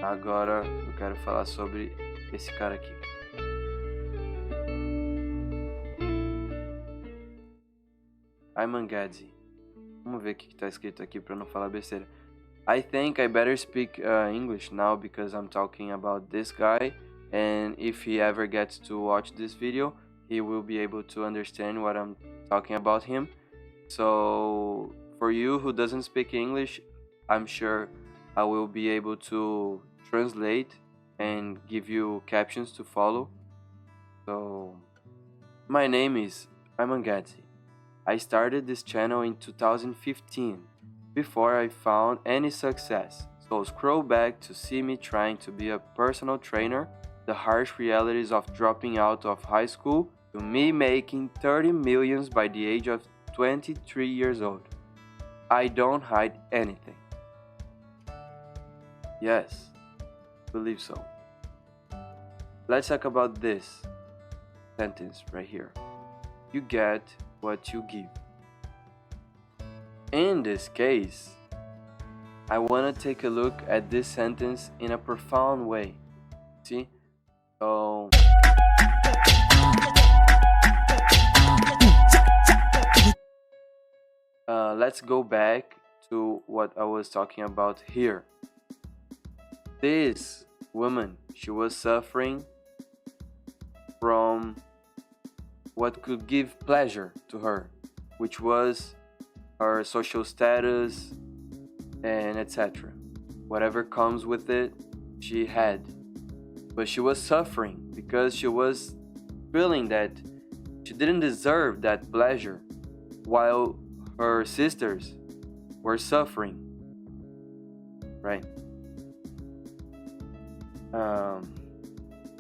Agora eu quero falar sobre esse cara aqui. Ayman Gadzi. Vamos ver o que tá escrito aqui para não falar besteira. I think I better speak English now because I'm talking about this guy, and if he ever gets to watch this video, he will be able to understand what I'm talking about him. So for you who doesn't speak English, I'm sure I will be able to translate and give you captions to follow. So my name is Ayman Gadzi. I started this channel in 2015 before I found any success. So scroll back to see me trying to be a personal trainer, the harsh realities of dropping out of high school, to me making 30 millions by the age of 23 years old. I don't hide anything. Yes, believe so. Let's talk about this sentence right here. You get what you give. In this case, I want to take a look at this sentence in a profound way. See? So let's go back to what I was talking about here. This woman, she was suffering from what could give pleasure to her, which was her social status and etc. Whatever comes with it, she had. But she was suffering because she was feeling that she didn't deserve that pleasure while her sisters were suffering. Right?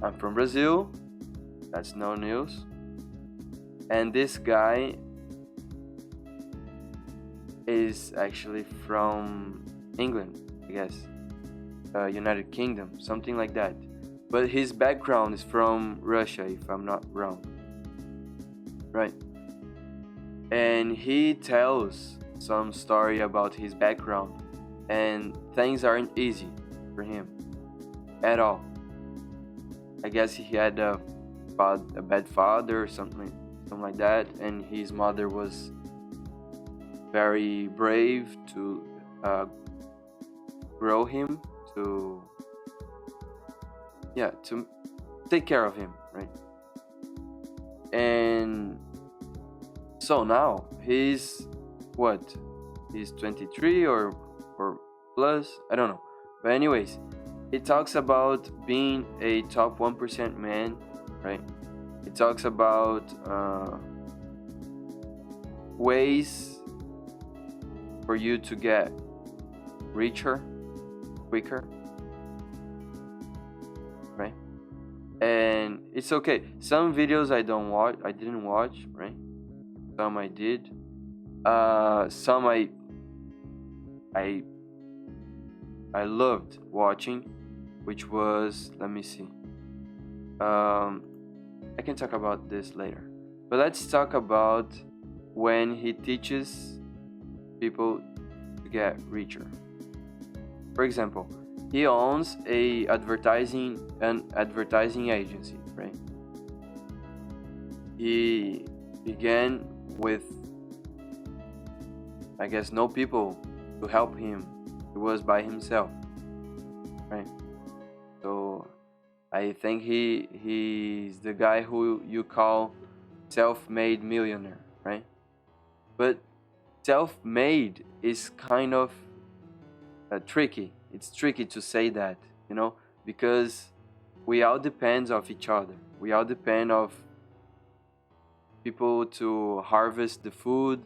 I'm from Brazil, that's no news. And this guy is actually from England, I guess, United Kingdom, something like that. But his background is from Russia, if I'm not wrong. Right? And he tells some story about his background, and things aren't easy for him at all. I guess he had a bad father or something like that, and his mother was very brave to grow him, to take care of him, right? And so now he's what? He's 23 or plus, I don't know. But anyways, he talks about being a top 1% man, right? He talks about ways for you to get richer quicker, right? And it's okay. Some videos I didn't watch, right? Some I did. Some I loved watching, which was, let me see. I can talk about this later. But let's talk about when he teaches people to get richer. For example, he owns an advertising agency, right? He began with, I guess, no people to help him. He was by himself, right? So I think he's the guy who you call self-made millionaire, right? But self-made is kind of tricky. It's tricky to say that, because we all depend of each other. We all depend of people to harvest the food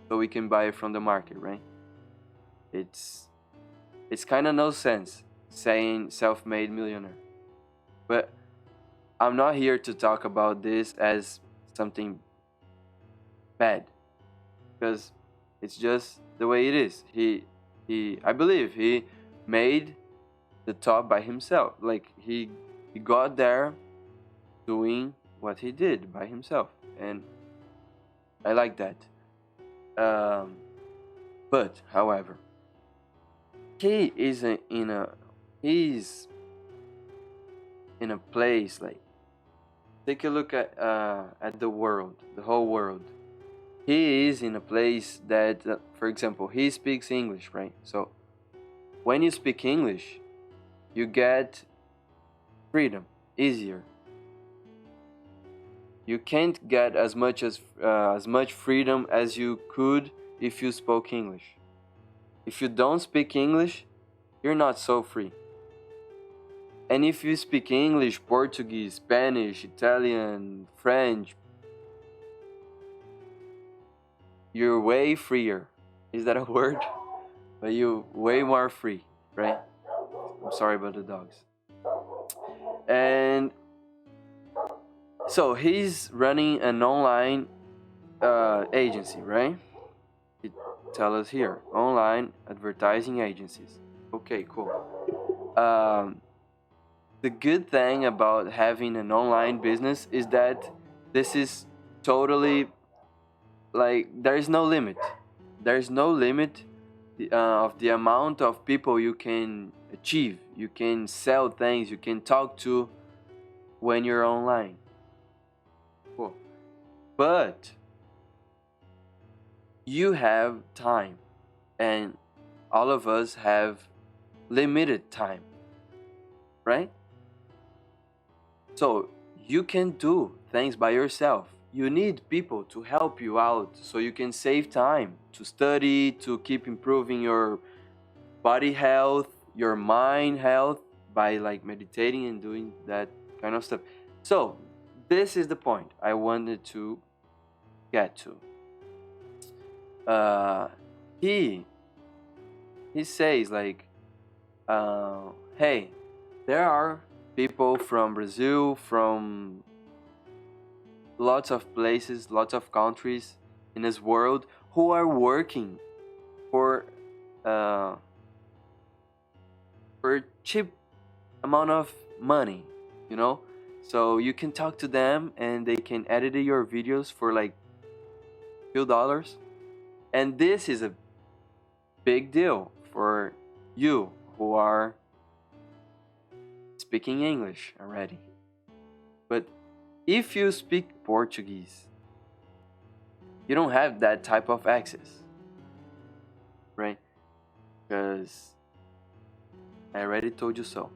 so we can buy it from the market, right? It's kind of no sense saying self-made millionaire. But I'm not here to talk about this as something bad, because it's just the way it is. I believe he made the top by himself. Like he got there doing what he did by himself, and I like that. But however, he is in he's in a place like, take a look at the world, the whole world. He is in a place that, for example, he speaks English, right? So when you speak English, you get freedom easier. You can't get as much freedom as you could if you spoke English. If you don't speak English, you're not so free. And if you speak English, Portuguese, Spanish, Italian, French, you're way freer. Is that a word? But you're way more free, right? I'm sorry about the dogs. And so he's running an online agency, right? It tell us here, online advertising agencies. Okay, cool. The good thing about having an online business is that this is totally like there's no limit. There's no limit of the amount of people you can achieve. You can sell things, you can talk to when you're online. Cool. But you have time, and all of us have limited time, right? So you can do things by yourself. You need people to help you out so you can save time to study, to keep improving your body health, your mind health by like meditating and doing that kind of stuff. So this is the point I wanted to get to. He says like, hey, there are people from Brazil, from lots of places, lots of countries in this world who are working for cheap amount of money, you know. So you can talk to them and they can edit your videos for like few dollars, and this is a big deal for you who are speaking English already. But if you speak Portuguese, you don't have that type of access, right? Because I already told you so.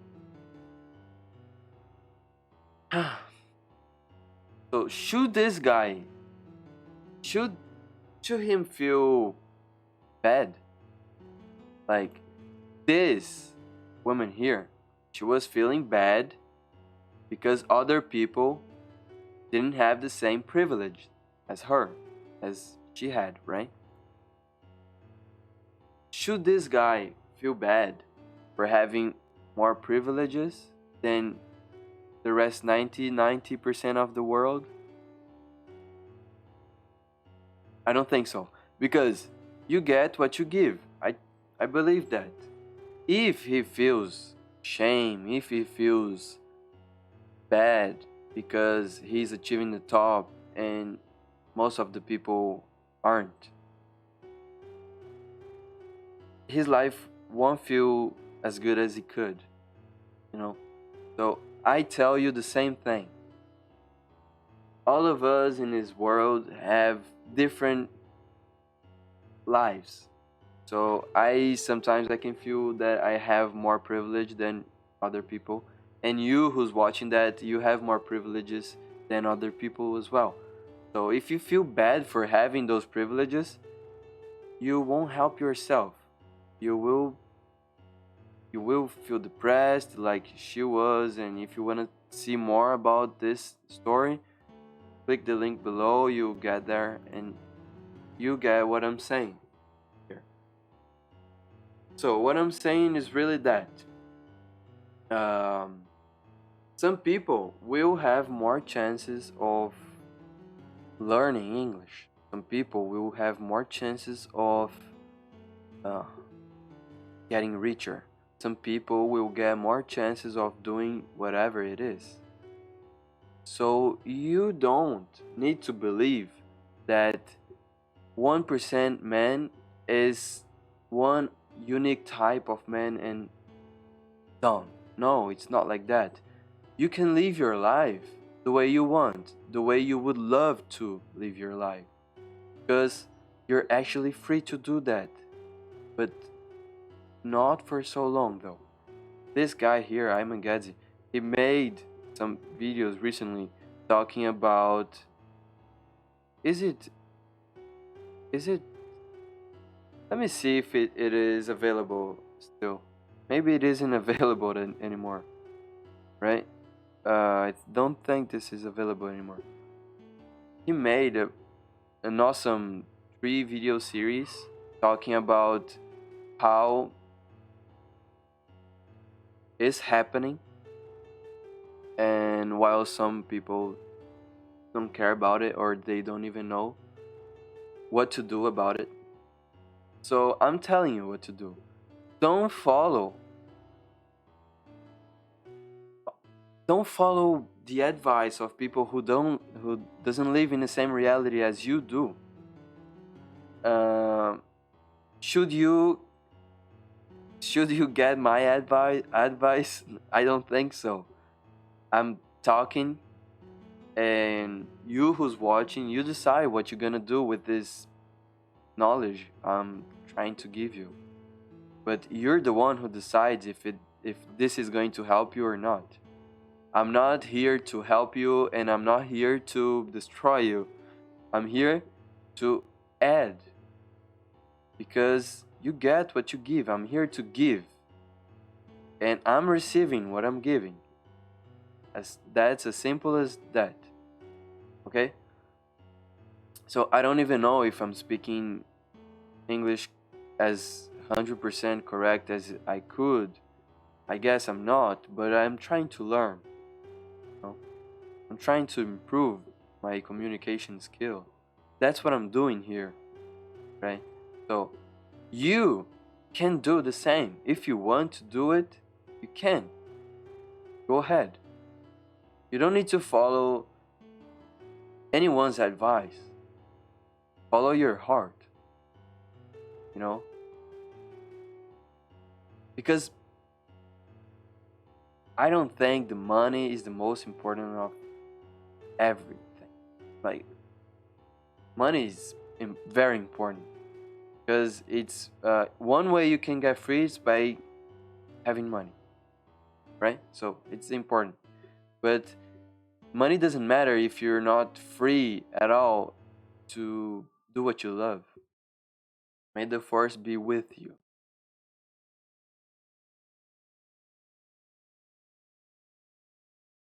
So should this guy, should him feel bad? Like this woman here, she was feeling bad because other people didn't have the same privilege as her, as she had, right? Should this guy feel bad for having more privileges than the rest 90% of the world? I don't think so, because you get what you give. I believe that. If he feels shame, if he feels bad because he's achieving the top and most of the people aren't, his life won't feel as good as he could, you know. So I tell you the same thing. All of us in this world have different lives. So sometimes I can feel that I have more privilege than other people, and you who's watching that, you have more privileges than other people as well. So if you feel bad for having those privileges, you won't help yourself. You will feel depressed like she was. And if you want to see more about this story, click the link below. You'll get there and you get what I'm saying here. So what I'm saying is really that some people will have more chances of learning English. Some people will have more chances of getting richer. Some people will get more chances of doing whatever it is. So you don't need to believe that 1% man is one unique type of man and Don't. No, it's not like that. You can live your life the way you want, the way you would love to live your life. Because you're actually free to do that. But not for so long though. This guy here, Ayman Gadzi, he made some videos recently talking about is it is it let me see if it is available still. Maybe it isn't available anymore, right? I don't think this is available anymore. He made an awesome 3 video series talking about how is happening, and while some people don't care about it or they don't even know what to do about it. So I'm telling you what to do. Don't follow don't follow the advice of people who doesn't live in the same reality as you do. Uh, should you should you get my advice? I don't think so. I'm talking, and you who's watching, you decide what you're gonna do with this knowledge I'm trying to give you. But you're the one who decides if this is going to help you or not. I'm not here to help you, and I'm not here to destroy you. I'm here to add, because you get what you give. I'm here to give, and I'm receiving what I'm giving. That's as simple as that. Okay? So I don't even know if I'm speaking English as 100% correct as I could. I guess I'm not, but I'm trying to learn. You know? I'm trying to improve my communication skill. That's what I'm doing here, right? So you can do the same. If you want to do it, you can. Go ahead. You don't need to follow anyone's advice. Follow your heart, you know? Because I don't think the money is the most important of everything. Like, money is very important, because it's one way you can get free is by having money, right? So it's important. But money doesn't matter if you're not free at all to do what you love. May the force be with you.